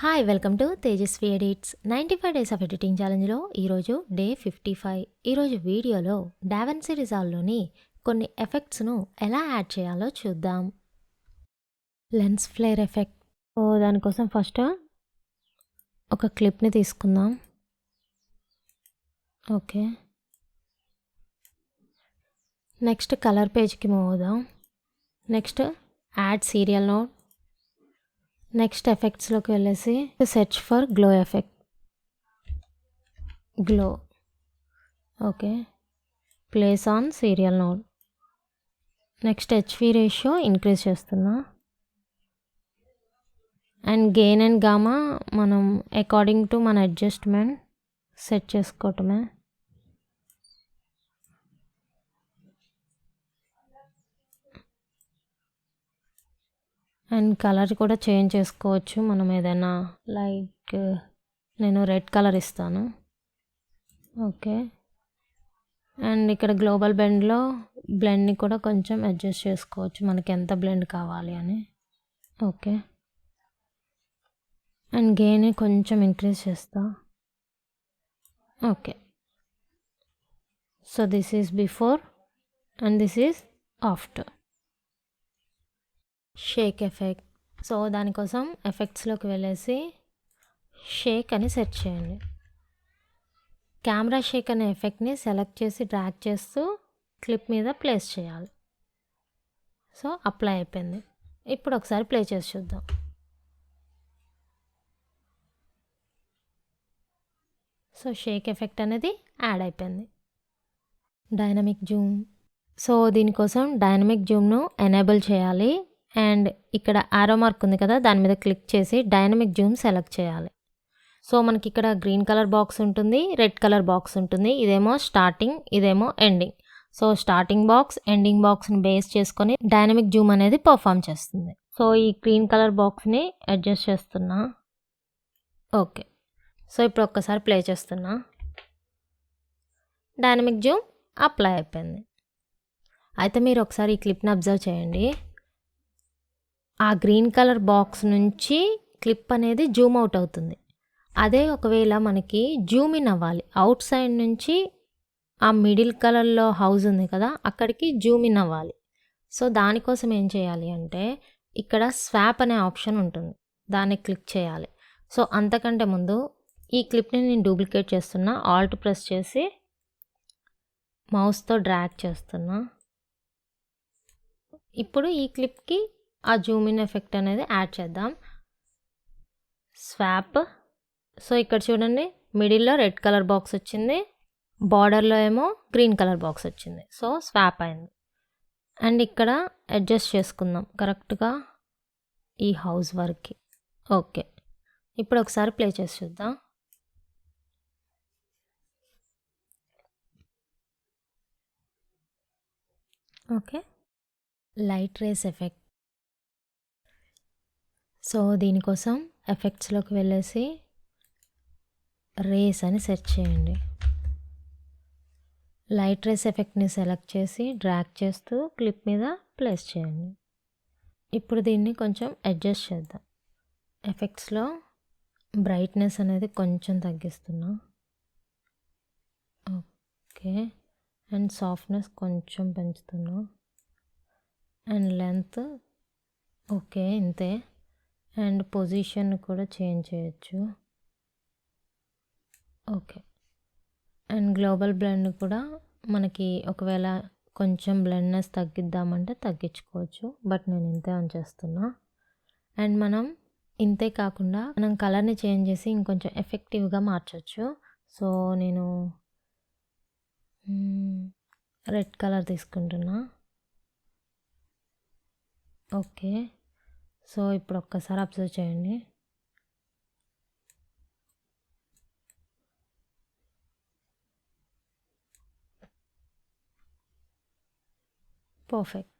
Hi welcome to Tejaswi edits 95 days of editing ఛాలెంజ్లో ఈరోజు day 55. ఈరోజు వీడియోలో డావెన్సీ రిజాల్వ్లోని కొన్ని ఎఫెక్ట్స్ను ఎలా యాడ్ చేయాలో చూద్దాం. Lens flare effect. దానికోసం ఫస్ట్ ఒక క్లిప్ని తీసుకుందాం. ఓకే, నెక్స్ట్ కలర్ పేజ్కి మూవ్ అవుదాం. Next add serial note. Next ఎఫెక్ట్స్లోకి వెళ్ళేసి search for glow effect. Glow. Okay, place on serial node. Next HV ratio increase చేస్తున్నా. అండ్ గెయిన్ అండ్ గామా మనం అకార్డింగ్ టు మన అడ్జస్ట్మెంట్ సెట్ చేసుకోవటమే. And colour కూడా change చేసుకోవచ్చు మనం ఏదైనా, లైక్ నేను రెడ్ కలర్ ఇస్తాను. ఓకే, అండ్ ఇక్కడ గ్లోబల్ బ్లెండ్లో బ్లెండ్ని కూడా కొంచెం అడ్జస్ట్ చేసుకోవచ్చు మనకి ఎంత బ్లెండ్ కావాలి అని. ఓకే, అండ్ గెయిన్ కొంచెం ఇంక్రీజ్ చేస్తా. Okay, so this is before and this is after. Sheikh effect. So దానికోసం ఎఫెక్ట్స్లోకి వెళ్ళేసి షేక్ అని సెర్చ్ చేయండి. కెమెరా షేక్ అనే ఎఫెక్ట్ని సెలెక్ట్ చేసి డ్రాగ్ చేస్తూ క్లిప్ మీద ప్లేస్ చేయాలి. సో అప్లై అయిపోయింది. ఇప్పుడు ఒకసారి ప్లే చేసి చూద్దాం. సో షేక్ ఎఫెక్ట్ అనేది యాడ్ అయిపోయింది. Dynamic zoom. సో దీనికోసం డైనమిక్ జూమ్ను ఎనేబుల్ చేయాలి. అండ్ ఇక్కడ ఆరో మార్క్ ఉంది కదా, దాని మీద క్లిక్ చేసి డైనమిక్ జూమ్ సెలెక్ట్ చేయాలి. సో మనకి ఇక్కడ గ్రీన్ కలర్ బాక్స్ ఉంటుంది, రెడ్ కలర్ బాక్స్ ఉంటుంది. ఇదేమో స్టార్టింగ్, ఇదేమో ending. So starting box, ending బాక్స్ని బేస్ చేసుకొని డైనమిక్ జూమ్ అనేది పర్ఫామ్ చేస్తుంది. సో ఈ గ్రీన్ కలర్ బాక్స్ని అడ్జస్ట్ చేస్తున్నా. ఓకే, సో ఇప్పుడు ఒక్కసారి ప్లే చేస్తున్నా. డైనమిక్ జూమ్ అప్లై అయిపోయింది. అయితే మీరు ఒకసారి ఈ క్లిప్ని అబ్జర్వ్ చేయండి. ఆ గ్రీన్ కలర్ బాక్స్ నుంచి క్లిప్ అనేది జూమ్ అవుట్ అవుతుంది. అదే ఒకవేళ మనకి జూమ్ ఇన్ అవ్వాలి, అవుట్ సైడ్ నుంచి ఆ మిడిల్ కలర్లో హౌస్ ఉంది కదా, అక్కడికి జూమ్ ఇన్ అవ్వాలి. సో దానికోసం ఏం చేయాలి అంటే ఇక్కడ స్వాప్ అనే ఆప్షన్ ఉంటుంది, దాన్ని క్లిక్ చేయాలి. సో అంతకంటే ముందు ఈ క్లిప్ని నేను డూప్లికేట్ చేస్తున్నా. ఆల్ట్ ప్రెస్ చేసి మౌస్తో డ్రాగ్ చేస్తున్నా. ఇప్పుడు ఈ క్లిప్కి ఆ జూమ్ ఇన్ ఎఫెక్ట్ అనేది యాడ్ చేద్దాం. స్వాప్. సో ఇక్కడ చూడండి, మిడిల్లో రెడ్ కలర్ బాక్స్ వచ్చింది, బార్డర్లో ఏమో గ్రీన్ కలర్ బాక్స్ వచ్చింది. సో స్వాప్ అయింది. అండ్ ఇక్కడ అడ్జస్ట్ చేసుకుందాం కరెక్ట్గా ఈ హౌస్ వరకు. ఓకే, ఇప్పుడు ఒకసారి ప్లే చేసి చూద్దాం. Okay, light race effect. So దీనికోసం ఎఫెక్ట్స్లోకి వెళ్ళేసి రేస్ అని సెర్చ్ చేయండి. లైట్ రేస్ ఎఫెక్ట్ని సెలెక్ట్ చేసి డ్రాగ్ చేస్తూ క్లిప్ మీద ప్లేస్ చేయండి. ఇప్పుడు దీన్ని కొంచెం అడ్జస్ట్ చేద్దాం. ఎఫెక్ట్స్లో బ్రైట్నెస్ అనేది కొంచెం తగ్గిస్తున్నా. ఓకే, అండ్ సాఫ్ట్నెస్ కొంచెం పెంచుతున్నా. అండ్ లెంత్ ఓకే ఇంతే. అండ్ పొజిషన్ కూడా చేంజ్ చేయొచ్చు. ఓకే, అండ్ గ్లోబల్ బ్లెండ్ కూడా మనకి ఒకవేళ కొంచెం బ్లెండ్నెస్ తగ్గిద్దామంటే తగ్గించుకోవచ్చు, బట్ నేను ఇంతే ఉంచేస్తున్నా. అండ్ మనం ఇంతే కాకుండా మనం కలర్ని చేంజ్ చేసి ఇంకొంచెం ఎఫెక్టివ్గా మార్చవచ్చు. సో నేను రెడ్ కలర్ తీసుకుంటున్నా. ఓకే, సో ఇప్పుడు ఒక్కసారి అబ్జర్వ్ చేయండి. పర్ఫెక్ట్.